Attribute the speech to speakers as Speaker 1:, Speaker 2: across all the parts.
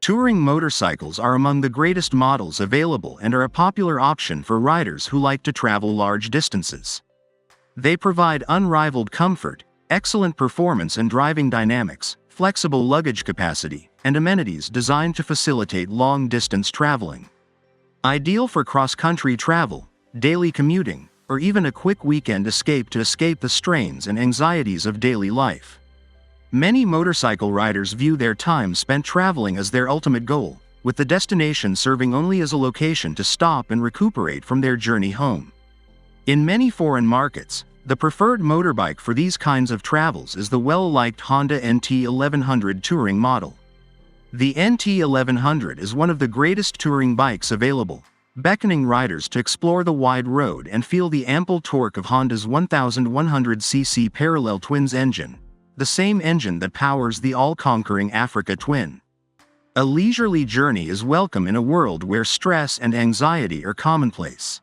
Speaker 1: Touring motorcycles are among the greatest models available and are a popular option for riders who like to travel large distances. They provide unrivaled comfort, excellent performance and driving dynamics, flexible luggage capacity, and amenities designed to facilitate long-distance traveling. Ideal for cross-country travel, daily commuting, or even a quick weekend escape to escape the strains and anxieties of daily life. Many motorcycle riders view their time spent traveling as their ultimate goal, with the destination serving only as a location to stop and recuperate from their journey home. In many foreign markets, the preferred motorbike for these kinds of travels is the well-liked Honda NT1100 touring model. The NT1100 is one of the greatest touring bikes available, beckoning riders to explore the wide road and feel the ample torque of Honda's 1100cc parallel twins engine, the same engine that powers the all-conquering Africa Twin. A leisurely journey is welcome in a world where stress and anxiety are commonplace.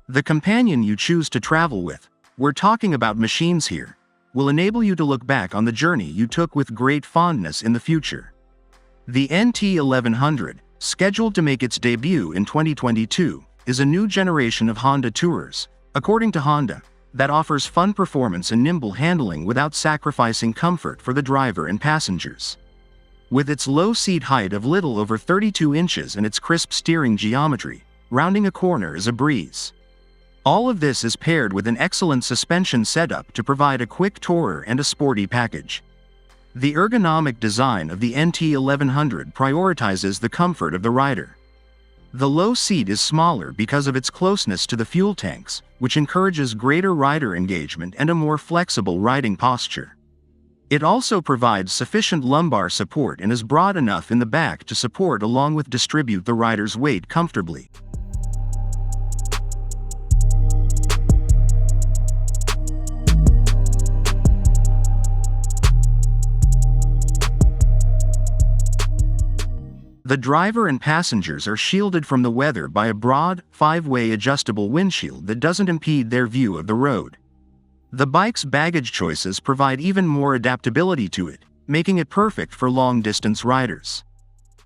Speaker 1: The companion you choose to travel with, we're talking about machines here, will enable you to look back on the journey you took with great fondness in the future. The NT1100, scheduled to make its debut in 2022, is a new generation of Honda Tourers, according to Honda, that offers fun performance and nimble handling without sacrificing comfort for the driver and passengers. With its low seat height of little over 32 inches and its crisp steering geometry, rounding a corner is a breeze. All of this is paired with an excellent suspension setup to provide a quick tourer and a sporty package. The ergonomic design of the NT1100 prioritizes the comfort of the rider. The low seat is smaller because of its closeness to the fuel tanks, which encourages greater rider engagement and a more flexible riding posture. It also provides sufficient lumbar support and is broad enough in the back to support along with distribute the rider's weight comfortably. The driver and passengers are shielded from the weather by a broad, 5-way adjustable windshield that doesn't impede their view of the road. The bike's baggage choices provide even more adaptability to it, making it perfect for long-distance riders.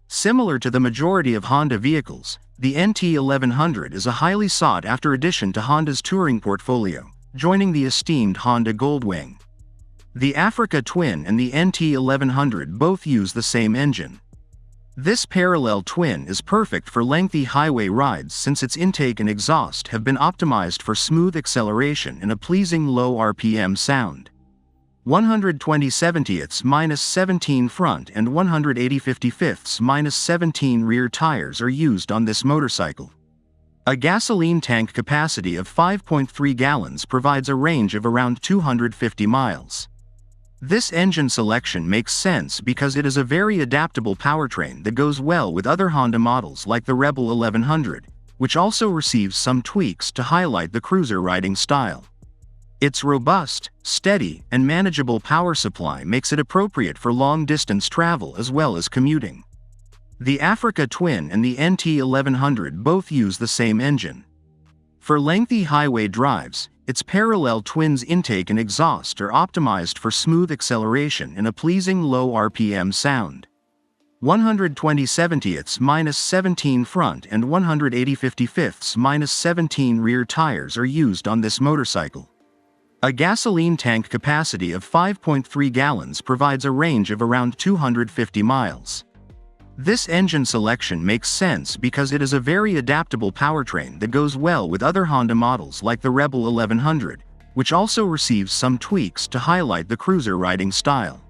Speaker 1: Similar to the majority of Honda vehicles, the NT1100 is a highly sought-after addition to Honda's touring portfolio, joining the esteemed Honda Goldwing. The Africa Twin and the NT1100 both use the same engine. This parallel twin is perfect for lengthy highway rides since its intake and exhaust have been optimized for smooth acceleration and a pleasing low RPM sound. 120/70ths-17 front and 180/55ths-17 rear tires are used on this motorcycle. A gasoline tank capacity of 5.3 gallons provides a range of around 250 miles. This engine selection makes sense because it is a very adaptable powertrain that goes well with other Honda models like the Rebel 1100, which also receives some tweaks to highlight the cruiser riding style. Its robust, steady, and manageable power supply makes it appropriate for long-distance travel as well as commuting. The Africa Twin and the NT1100 both use the same engine. For lengthy highway drives, its parallel twins intake and exhaust are optimized for smooth acceleration and a pleasing low RPM sound. 120/70ths-17 front and 180/55ths-17 rear tires are used on this motorcycle. A gasoline tank capacity of 5.3 gallons provides a range of around 250 miles. This engine selection makes sense because it is a very adaptable powertrain that goes well with other Honda models like the Rebel 1100, which also receives some tweaks to highlight the cruiser riding style.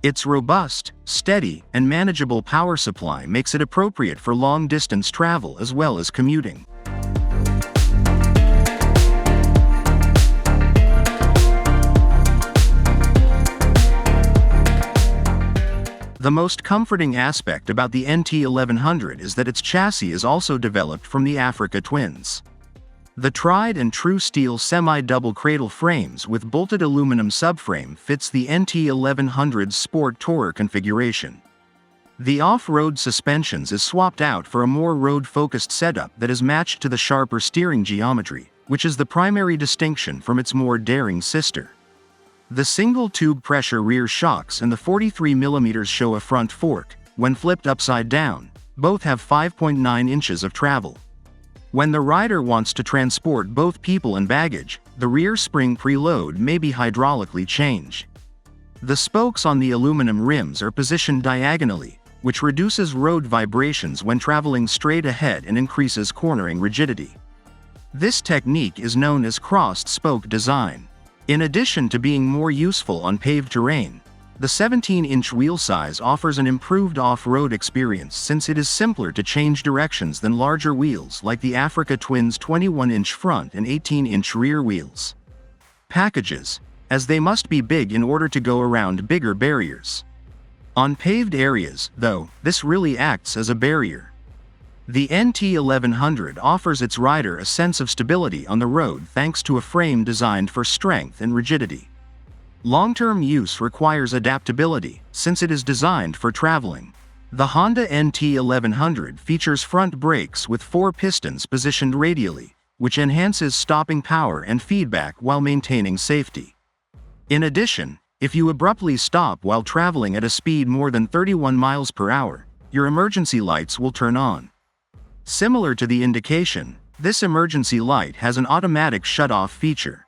Speaker 1: Its robust, steady, and manageable power supply makes it appropriate for long-distance travel as well as commuting. The most comforting aspect about the NT1100 is that its chassis is also developed from the Africa Twins. The tried and true steel semi-double cradle frames with bolted aluminum subframe fits the NT1100's Sport Tourer configuration. The off-road suspensions is swapped out for a more road-focused setup that is matched to the sharper steering geometry, which is the primary distinction from its more daring sister. The single-tube pressure rear shocks and the 43mm show a front fork, when flipped upside down, both have 5.9 inches of travel. When the rider wants to transport both people and baggage, the rear spring preload may be hydraulically changed. The spokes on the aluminum rims are positioned diagonally, which reduces road vibrations when traveling straight ahead and increases cornering rigidity. This technique is known as crossed spoke design. In addition to being more useful on paved terrain, the 17-inch wheel size offers an improved off-road experience since it is simpler to change directions than larger wheels like the Africa Twin's 21-inch front and 18-inch rear wheels. Packages, as they must be big in order to go around bigger barriers. On paved areas, though, this really acts as a barrier. The NT1100 offers its rider a sense of stability on the road thanks to a frame designed for strength and rigidity. Long-term use requires adaptability, since it is designed for traveling. The Honda NT1100 features front brakes with 4 pistons positioned radially, which enhances stopping power and feedback while maintaining safety. In addition, if you abruptly stop while traveling at a speed more than 31 miles per hour, your emergency lights will turn on. Similar to the indication, this emergency light has an automatic shut-off feature.